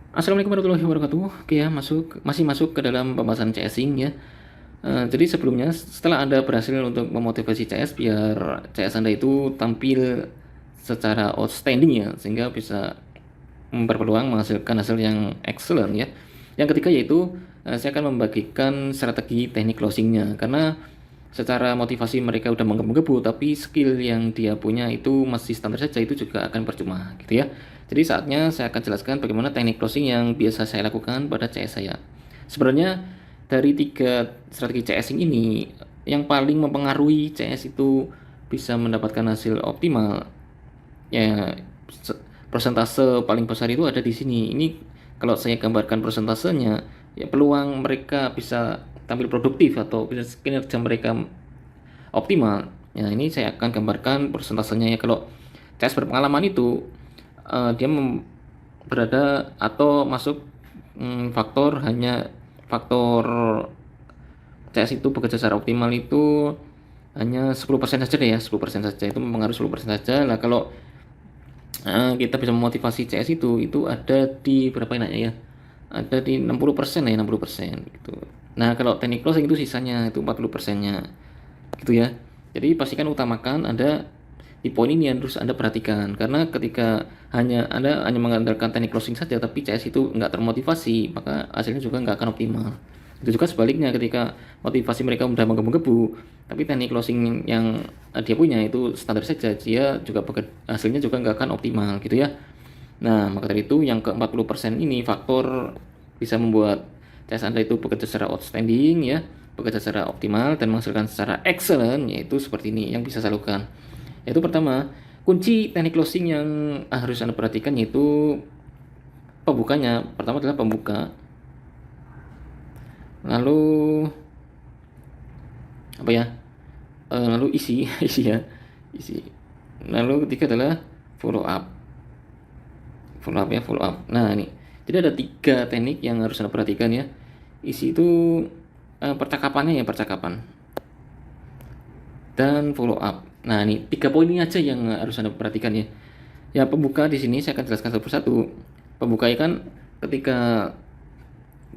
Assalamualaikum warahmatullahi wabarakatuh. Oke ya, masih masuk ke dalam pembahasan CSing ya. Jadi sebelumnya setelah Anda berhasil untuk memotivasi CS biar CS Anda itu tampil secara outstanding ya, sehingga bisa berpeluang menghasilkan hasil yang excellent ya. Yang ketiga yaitu saya akan membagikan strategi teknik closingnya, karena secara motivasi mereka udah menggebu-gebu tapi skill yang dia punya itu masih standar saja, itu juga akan percuma gitu ya. Jadi saatnya saya akan jelaskan bagaimana teknik closing yang biasa saya lakukan pada CS saya. Sebenarnya dari tiga strategi CSing ini, yang paling mempengaruhi CS itu bisa mendapatkan hasil optimal ya, persentase paling besar itu ada di sini. Ini kalau saya gambarkan persentasenya, ya peluang mereka bisa tampil produktif atau bisa kinerja mereka optimal. Ya, ini saya akan gambarkan persentasenya ya. Kalau CS berpengalaman itu dia berada atau masuk faktor CS itu bekerja secara optimal itu hanya 10% saja deh ya, 10% saja, itu mempengaruhi 10% saja. Lah kalau kita bisa memotivasi CS itu ada di berapa enaknya ya, ada di 60% ya, 60% gitu. Nah kalau teknik closing itu sisanya itu 40%-nya gitu ya. Jadi pastikan utamakan Anda di poin ini yang terus Anda perhatikan, karena ketika Anda hanya mengandalkan teknik closing saja tapi CS itu nggak termotivasi, maka hasilnya juga nggak akan optimal. Itu juga sebaliknya, ketika motivasi mereka udah menggebu-gebu tapi teknik closing yang dia punya itu standar saja, dia juga hasilnya juga nggak akan optimal gitu ya. Nah maka dari itu yang ke 40% ini faktor bisa membuat CS Anda itu bekerja secara outstanding ya, bekerja secara optimal dan menghasilkan secara excellent, yaitu seperti ini yang bisa saya lakukan. Yaitu pertama, kunci teknik closing yang harus Anda perhatikan yaitu pembukanya. Pertama adalah pembuka, lalu apa ya, lalu isi isi ya, isi, lalu ketiga adalah follow up, follow up. Nah ini, jadi ada tiga teknik yang harus Anda perhatikan ya. Isi itu percakapannya ya, percakapan dan follow up. Nah ini tiga poin ini aja yang harus Anda perhatikan ya. Ya pembuka di sini saya akan jelaskan satu persatu. Pembuka kan ketika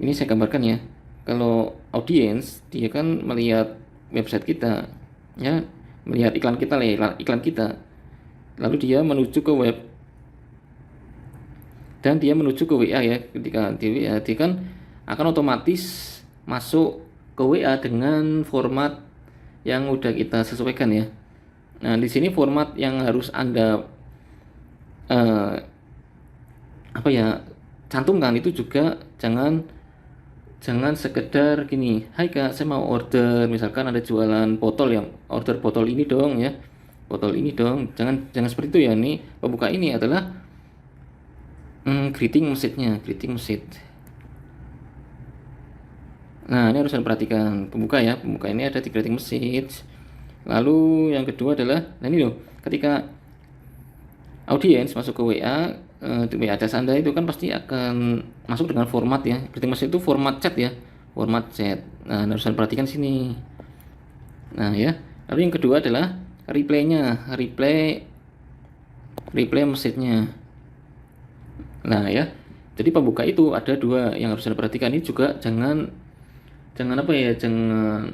ini saya gambarkan ya. Kalau audiens dia kan melihat website kita ya, melihat iklan kita lah, iklan kita. Lalu dia menuju ke web dan dia menuju ke WA ya. Ketika di WA dia kan akan otomatis masuk ke WA dengan format yang udah kita sesuaikan ya. Nah, di sini format yang harus Anda eh, apa ya, cantumkan itu juga jangan jangan sekedar gini, hai kak saya mau order, misalkan ada jualan botol, yang order botol ini dong ya, botol ini dong, jangan jangan seperti itu ya. Ini pembuka ini adalah greeting message-nya, greeting message. Nah ini harus Anda perhatikan pembuka ya, pembuka ini ada di greeting message. Lalu yang kedua adalah, nah ini loh, ketika audiens masuk ke WA, di WA chat Anda itu kan pasti akan masuk dengan format ya. Greeting message itu format chat ya, format chat. Nah, harus perhatikan sini. Nah, ya. Lalu yang kedua adalah reply-nya, reply message-nya. Nah, ya. Jadi pembuka itu ada dua yang harus Anda perhatikan. Ini juga jangan apa ya, jangan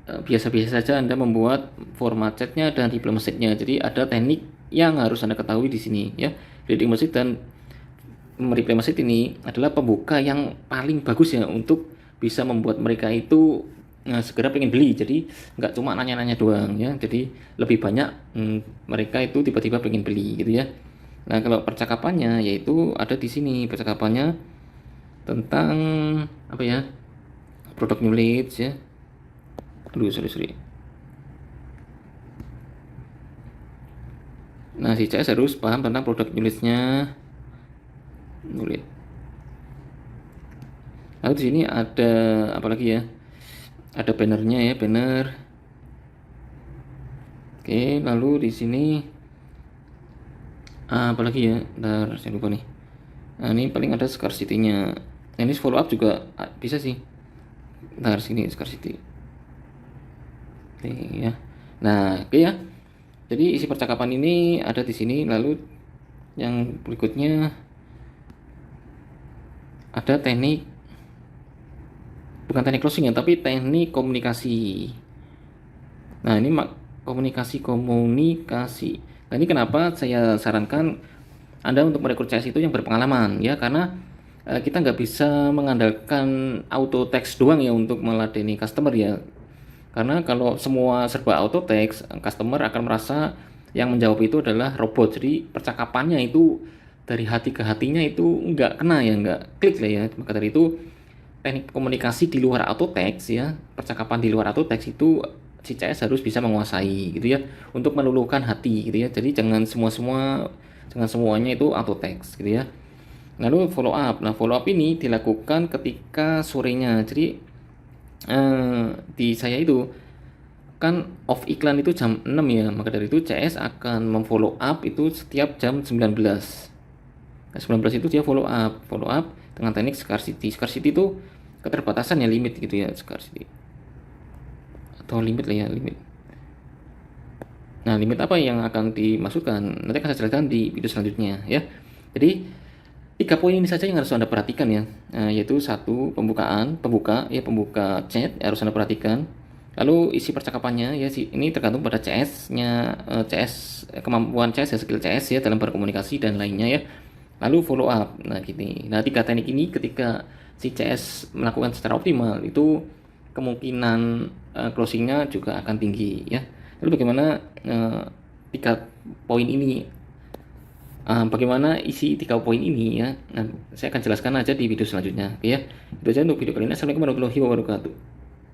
biasa-biasa saja Anda membuat format chatnya dan reply message-nya. Jadi ada teknik yang harus Anda ketahui di sini ya. Reading message dan reply message ini adalah pembuka yang paling bagus ya untuk bisa membuat mereka itu segera pengen beli. Jadi nggak cuma nanya-nanya doang ya. Jadi lebih banyak mereka itu tiba-tiba pengen beli gitu ya. Nah kalau percakapannya yaitu ada di sini, percakapannya tentang apa ya, produk knowledge ya. Aduh sorry. Nah si CS harus paham tentang produk knowledge-nya. Lalu di sini ada apa lagi ya? Ada bannernya ya, banner. Oke, lalu di sini apa lagi ya? Bentar, saya lupa nih. Nah, ini paling ada scarcity-nya. Nah, ini follow up juga bisa sih. Bentar, sini scarcity. Oke ya. Nah, oke ya. Jadi isi percakapan ini ada di sini. Lalu yang berikutnya ada teknik, bukan teknik closing ya, tapi teknik komunikasi. Nah, ini komunikasi. Nah, ini kenapa saya sarankan Anda untuk merekrut CS itu yang berpengalaman ya, karena kita nggak bisa mengandalkan auto text doang ya untuk meladeni customer ya. Karena kalau semua serba auto text, customer akan merasa yang menjawab itu adalah robot. Jadi percakapannya itu dari hati ke hatinya itu nggak kena ya, nggak klik lah ya. Maka dari itu teknik komunikasi di luar auto text ya, percakapan di luar auto text itu si CS harus bisa menguasai gitu ya, untuk meluluhkan hati gitu ya. Jadi jangan semuanya itu auto text gitu ya. Lalu follow up. Nah, follow up ini dilakukan ketika sorenya. Jadi di saya itu kan off iklan itu jam 6 ya, maka dari itu CS akan memfollow up itu setiap jam 19. Nah, 19 itu dia follow up dengan teknik scarcity. Scarcity itu keterbatasan ya, limit gitu ya, scarcity atau limit lah ya, limit. Nah, limit apa yang akan dimaksudkan nanti akan saya jelaskan di video selanjutnya ya. Jadi 3 poin ini saja yang harus Anda perhatikan ya, yaitu satu, pembuka chat harus Anda perhatikan. Lalu isi percakapannya ya, ini tergantung pada CS-nya, kemampuan CS ya, skill CS ya dalam berkomunikasi dan lainnya ya. Lalu follow up. Nah, gini. Nah, 3 teknik ini ketika si CS melakukan secara optimal itu kemungkinan closingnya juga akan tinggi ya. Lalu bagaimana 3 poin ini? Bagaimana isi 3 poin ini ya? Nah, saya akan jelaskan aja di video selanjutnya. Oke ya. Itu aja untuk video kali ini. Assalamualaikum warahmatullahi wabarakatuh.